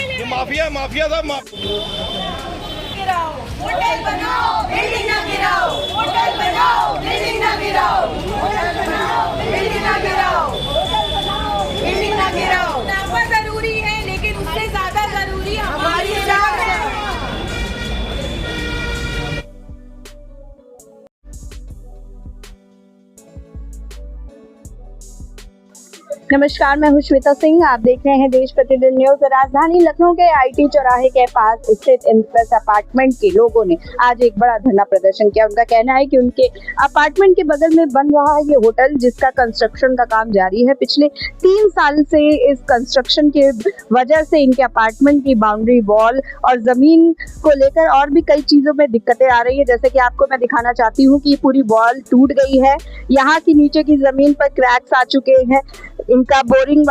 ये mafia mafia था hotel बनाओ बिल्डिंग ना गिराओ, होटल बनाओ बिल्डिंग ना गिराओ, होटल बनाओ बिल्डिंग ना गिराओ, होटल बनाओ बिल्डिंग ना गिराओ। मुनाफा जरूरी है लेकिन उससे ज्यादा जरूरी हमारी जान है। नमस्कार, मैं हूं श्वेता सिंह। आप देख रहे हैं देश प्रतिदिन न्यूज। राजधानी लखनऊ के आईटी चौराहे के पास स्थित इंद्रप्रस्थ अपार्टमेंट के लोगों ने आज एक बड़ा धरना प्रदर्शन किया। उनका कहना है कि उनके अपार्टमेंट के बगल में बन रहा है ये होटल, जिसका कंस्ट्रक्शन का काम जारी है। पिछले 3 साल से इस कंस्ट्रक्शन के वजह से इनके अपार्टमेंट की बाउंड्री वॉल और जमीन को लेकर और भी कई चीजों में दिक्कतें आ रही है। जैसे कि आपको मैं दिखाना चाहती हूँ कि पूरी वॉल टूट गई है, यहाँ की नीचे की जमीन पर क्रैक्स आ चुके हैं, इनका बोरिंग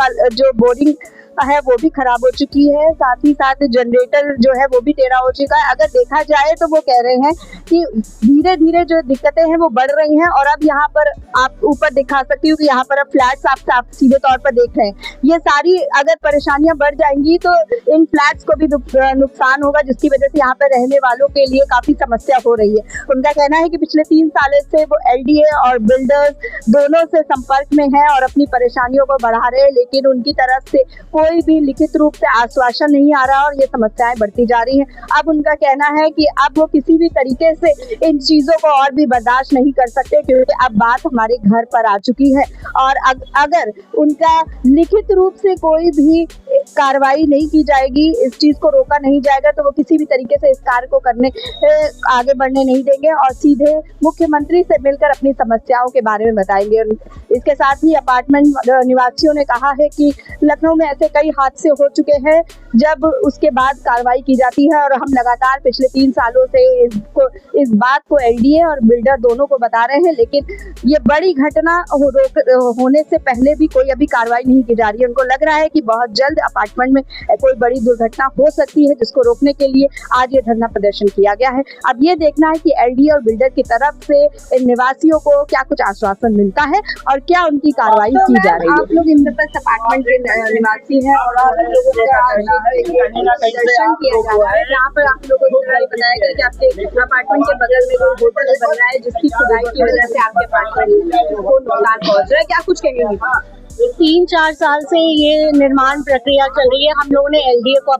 है वो भी खराब हो चुकी है, साथ ही साथ जनरेटर जो है वो भी टेढ़ा हो चुका है। अगर देखा जाए तो वो कह रहे हैं कि धीरे धीरे जो दिक्कतें हैं वो बढ़ रही हैं। और अब यहाँ पर आप ऊपर दिखा सकती हूँ कि यहाँ पर अब फ्लैट्स आप सीधे तौर पर देख रहे हैं। ये सारी अगर परेशानियां बढ़ जाएंगी तो इन फ्लैट्स को भी नुकसान होगा, जिसकी वजह से यहाँ पर रहने वालों के लिए काफी समस्या हो रही है। उनका कहना है कि पिछले 3 सालों से वो LDA और बिल्डर्स दोनों से संपर्क में है और अपनी परेशानियों को बढ़ा रहे हैं, लेकिन उनकी तरफ से कोई भी लिखित रूप से आश्वासन नहीं आ रहा और ये समस्याएं बढ़ती जा रही हैं। अब उनका कहना है कि अब वो किसी भी तरीके से इन चीजों को और भी बर्दाश्त नहीं कर सकते, क्योंकि अब बात हमारे घर पर आ चुकी है। और अगर उनका लिखित रूप से कोई भी कार्रवाई नहीं की जाएगी, इस चीज को रोका नहीं जाएगा, तो वो किसी भी तरीके से इस कार्य को करने आगे बढ़ने नहीं देंगे और सीधे मुख्यमंत्री से मिलकर अपनी समस्याओं के बारे में बताएंगे। इसके साथ ही अपार्टमेंट निवासियों ने कहा है कि लखनऊ में ऐसे कई हादसे हो चुके हैं जब उसके बाद कार्रवाई की जाती है, और हम लगातार पिछले 3 सालों से इस बात को LDA और बिल्डर दोनों को बता रहे हैं, लेकिन ये बड़ी घटना होने से पहले भी कोई अभी कार्रवाई नहीं की जा रही है। उनको लग रहा है कि बहुत जल्द अपार्टमेंट में कोई बड़ी दुर्घटना हो सकती है, जिसको रोकने के लिए आज ये धरना प्रदर्शन किया गया है। अब ये देखना है कि LDA और बिल्डर की तरफ से इन निवासियों को क्या कुछ आश्वासन मिलता है और क्या उनकी कार्रवाई की जा रही है। आप लोग इंद्रप्रस्थ अपार्टमेंट के निवासी हैं और आप लोगों का प्रदर्शन किया जा रहा है, जहाँ पर आप लोगों को बताया गया कि आपके अपार्टमेंट के बगल में कोई होटल बन रहा है, जिसकी खुदाई की वजह से आपके अपार्टमेंट को नुकसान पहुंच रहा है। क्या कुछ कहेंगे? 3-4 साल से ये निर्माण प्रक्रिया चल रही है। हम लोगों ने LDA को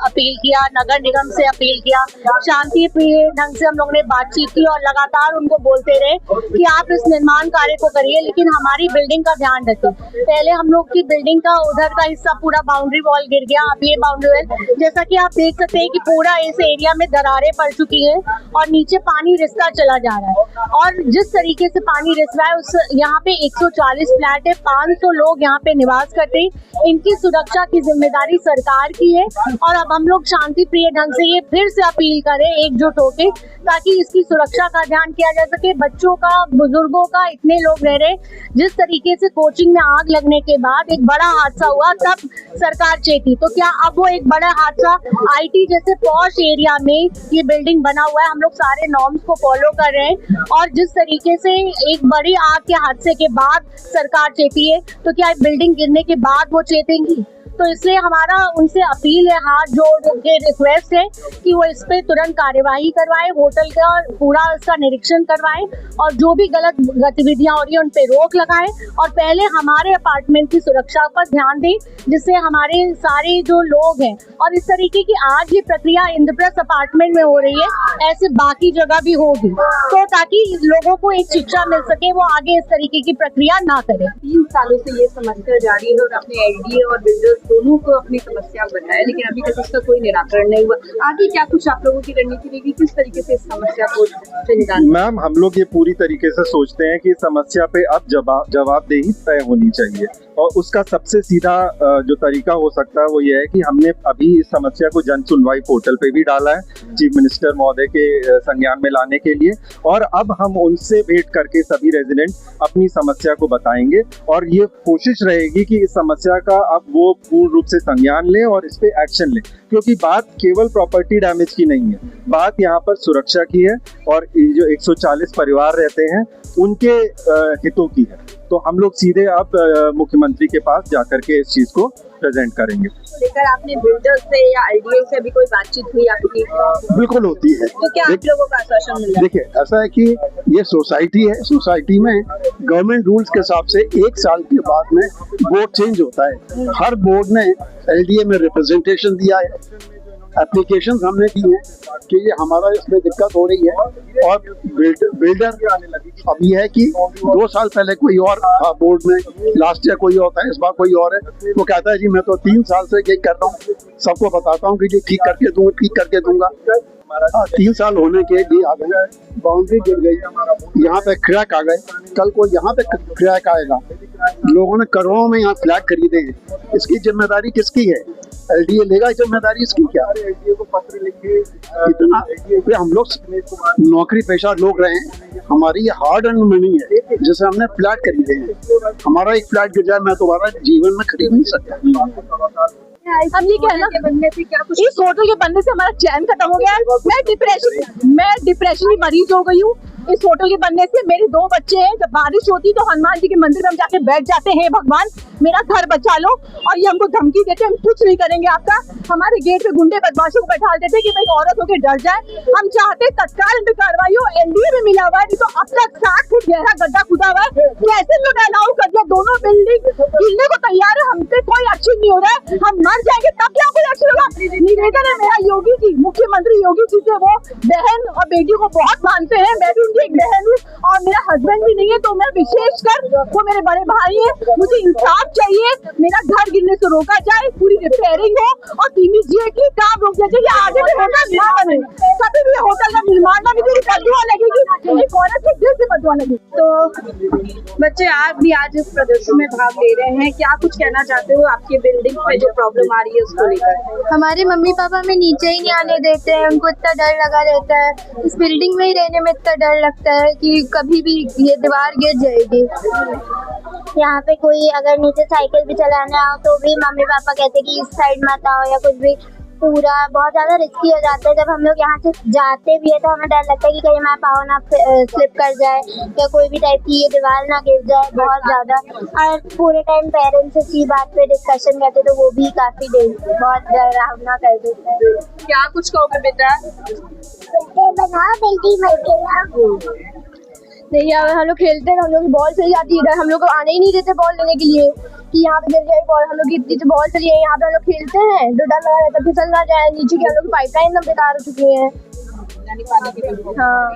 अपील किया, नगर निगम से अपील किया, शांति प्रिय ढंग से हम लोगों ने बातचीत की और लगातार उनको बोलते रहे कि आप इस निर्माण कार्य को करिए, लेकिन हमारी बिल्डिंग का ध्यान रखें। पहले हम लोग की बिल्डिंग का उधर का हिस्सा पूरा बाउंड्री वॉल गिर गया, अब ये बाउंड्री वॉल, जैसा कि आप देख सकते हैं कि पूरा इस एरिया में दरारें पड़ चुकी है और नीचे पानी रिसता चला जा रहा है। और जिस तरीके से पानी रिस रहा है उस यहाँ पे 140 फ्लैट है, 500 लोग यहाँ पे निवास करते हैं। इनकी सुरक्षा की जिम्मेदारी सरकार की है और अब हम लोग शांति प्रिय ढंग से ये फिर से अपील करें एकजुट होके, ताकि इसकी सुरक्षा का ध्यान किया जा सके। बच्चों का, बुजुर्गों का, इतने लोग रह रहे। जिस तरीके से कोचिंग में आग लगने के बाद एक बड़ा हादसा हुआ, तब सरकार चेती, तो क्या अब वो एक बड़ा हादसा IT जैसे पॉश एरिया में ये बिल्डिंग बना हुआ है, हम लोग सारे नॉर्म्स को फॉलो कर रहे हैं और जिस तरीके से एक बड़ी आग के हादसे के बाद सरकार चेती है, तो क्या बिल्डिंग गिरने के बाद वो चेतेंगी? तो इसलिए हमारा उनसे अपील है, हाथ जोड़ के रिक्वेस्ट है कि वो इस पे तुरंत कार्यवाही करवाए, होटल का पूरा इसका निरीक्षण करवाए और जो भी गलत गतिविधियां हो रही है उन पे रोक लगाए और पहले हमारे अपार्टमेंट की सुरक्षा पर ध्यान दें, जिससे हमारे सारे जो लोग हैं, और इस तरीके की आज ये प्रक्रिया इंद्रप्रस्थ अपार्टमेंट में हो रही है, ऐसे बाकी जगह भी होगी, तो ताकि लोगों को एक शिक्षा मिल सके, वो आगे इस तरीके की प्रक्रिया ना करें। 3 सालों से ये समस्या जारी है और अपने LDA और बिल्डर्स दोनों को अपनी समस्या बताया, लेकिन अभी तक उसका कोई निराकरण नहीं हुआ। आगे क्या कुछ आप लोगों की रणनीति रहेगी, किस तरीके से इस समस्या को निदान? मैम, हम लोग ये पूरी तरीके से सोचते हैं कि समस्या पे अब जवाबदेही तय होनी चाहिए और उसका सबसे सीधा जो तरीका हो सकता है वो ये है कि हमने अभी इस समस्या को जन सुनवाई पोर्टल पे भी डाला है, चीफ मिनिस्टर महोदय के संज्ञान में लाने के लिए, और अब हम उनसे भेंट करके सभी रेजिडेंट अपनी समस्या को बताएंगे और ये कोशिश रहेगी कि इस समस्या का अब वो पूर्ण रूप से संज्ञान लें और इस पे एक्शन लें, क्योंकि बात केवल प्रॉपर्टी डैमेज की नहीं है, बात यहाँ पर सुरक्षा की है और जो 140 परिवार रहते हैं उनके हितों की है। तो हम लोग सीधे अब मुख्यमंत्री के पास जाकर के इस चीज को रिप्रेजेंट करेंगे। लेकर आपने बिल्डर से या एलडीए से भी कोई बातचीत हुई आपकी? बिल्कुल होती है। तो क्या आप लोगों का आश्वासन मिला? देखिए, ऐसा है कि ये सोसाइटी है, सोसाइटी में गवर्नमेंट रूल्स के हिसाब से 1 साल के बाद में बोर्ड चेंज होता है। हर बोर्ड ने एलडीए में रिप्रेजेंटेशन दिया है, एप्लीकेशंस हमने दी हैं कि ये हमारा इसमें दिक्कत हो रही है। और बिल्डर अब ये है कि 2 साल पहले कोई और था बोर्ड में, लास्ट ईयर कोई और था, इस बार कोई और है। वो कहता है जी मैं तो 3 साल से यही कर रहा हूँ, सबको बताता हूँ कि जी ठीक करके दूंगा। 3 साल होने के लिए आ गए, बाउंड्री गिर गई, यहाँ पे क्रैक आ गए, कल को यहाँ पे क्रैक आएगा। लोगों ने करोड़ों में यहाँ फ्लैट खरीदे हैं, इसकी जिम्मेदारी किसकी है? एलडीए लेगा जिम्मेदारी इसकी क्या? एलडीए को पत्र लिखे इतना, हम लोग नौकरी पेशा लोग रहे हैं, हमारी ये हार्ड अर्न मनी है जैसे हमने फ्लैट खरीदे हैं। हमारा एक फ्लैट गिर जाए मैं दोबारा जीवन में खरीद नहीं सकता। हम ये कहना के बनने से क्या कुछ इस होटल के बनने से हमारा चैन खत्म हो गया है। मैं डिप्रेशन की मरीज हो गई हूँ इस होटल के बनने से। मेरे 2 बच्चे हैं, जब बारिश होती तो हनुमान जी के मंदिर में हम जाके बैठ जाते हैं, भगवान मेरा घर बचा लो। और ये हमको धमकी देते हैं, हम कुछ नहीं करेंगे आपका। हमारे गेट पे गुंडे बदमाशों को बैठा देते कि भाई औरत होकर डर जाए। हम चाहते तत्काल इन पे कार्रवाई हो। एलडीए में मिला हुआ है, नहीं तो अब तक 60 फुट गहरा गड्ढा खुदा हुआ है। कैसे लोग अलाउ कर दिया? दोनों बिल्डिंग गिरने को तैयार है, हम पे कोई एक्शन नहीं हो रहा है। हम मर जाएंगे तब क्या कोई एक्शन होगा? निवेदन है मेरा योगी जी, मुख्यमंत्री योगी जी से, वो बहन और बेटी को बहुत मानते हैं, मैं भी उनकी एक बहन हूँ और मेरा हस्बैंड भी नहीं है, तो मैं विशेषकर वो मेरे बड़े भाई है। मुझे इंसाफ चाहिए, मेरा घर गिरने से रोका जाए, पूरी रिपेयरिंग हो और इमीडिएटली काम रोक दिया जाए। आगे भी होटल ना बने, कभी भी होटल का निर्माण ना, मुझे बदुआ लगेगी, एक औरत के दिल से बदुआ लगेगी। तो बच्चे आप भी आज इस प्रदर्शन में भाग ले रहे हैं, क्या कुछ कहना चाहते हो आपकी बिल्डिंग पे जो प्रॉब्लम आ रही है उसको लेकर? हमारे मम्मी पापा हमें नीचे ही नहीं आने देते हैं, उनको इतना डर लगा रहता है। इस बिल्डिंग में ही रहने में इतना डर लगता है कि कभी भी ये दीवार गिर जाएगी। यहाँ पे कोई अगर नीचे साइकिल भी चलाने आओ तो भी मम्मी पापा कहते कि इस साइड मत आओ या कुछ भी, पूरा बहुत ज़्यादा रिस्की हो जाता है। जब हम लोग यहाँ से जाते भी है तो हमें डर लगता है कि कहीं हमारा पाँव ना स्लिप कर जाए या कोई भी टाइप की ये दीवार ना गिर जाए, बहुत ज़्यादा। और पूरे टाइम पेरेंट्स इसी बात पे डिस्कशन करते तो वो भी काफ़ी बहुत डरावना कर देते हैं। क्या कुछ कहोगे बेटा? बनाओ बिल्डिंग नहीं, हम लोग खेलते हैं, हम लोग की बॉल चली जाती है इधर, हम लोग को आने ही नहीं देते बॉल लेने के लिए कि यहाँ पे गिर जाए बॉल। हम लोग इतनी बॉल चली है, यहाँ पे हम लोग खेलते हैं तो डर लगा रहता है फिसल ना जाए नीचे की। हम लोग पाइपलाइन एकदम बेकार हो चुकी है। हाँ,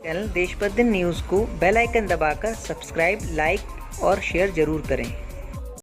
चैनल देश प्रतिदिन न्यूज़ को बेल आइकन दबाकर सब्सक्राइब, लाइक और शेयर जरूर करें।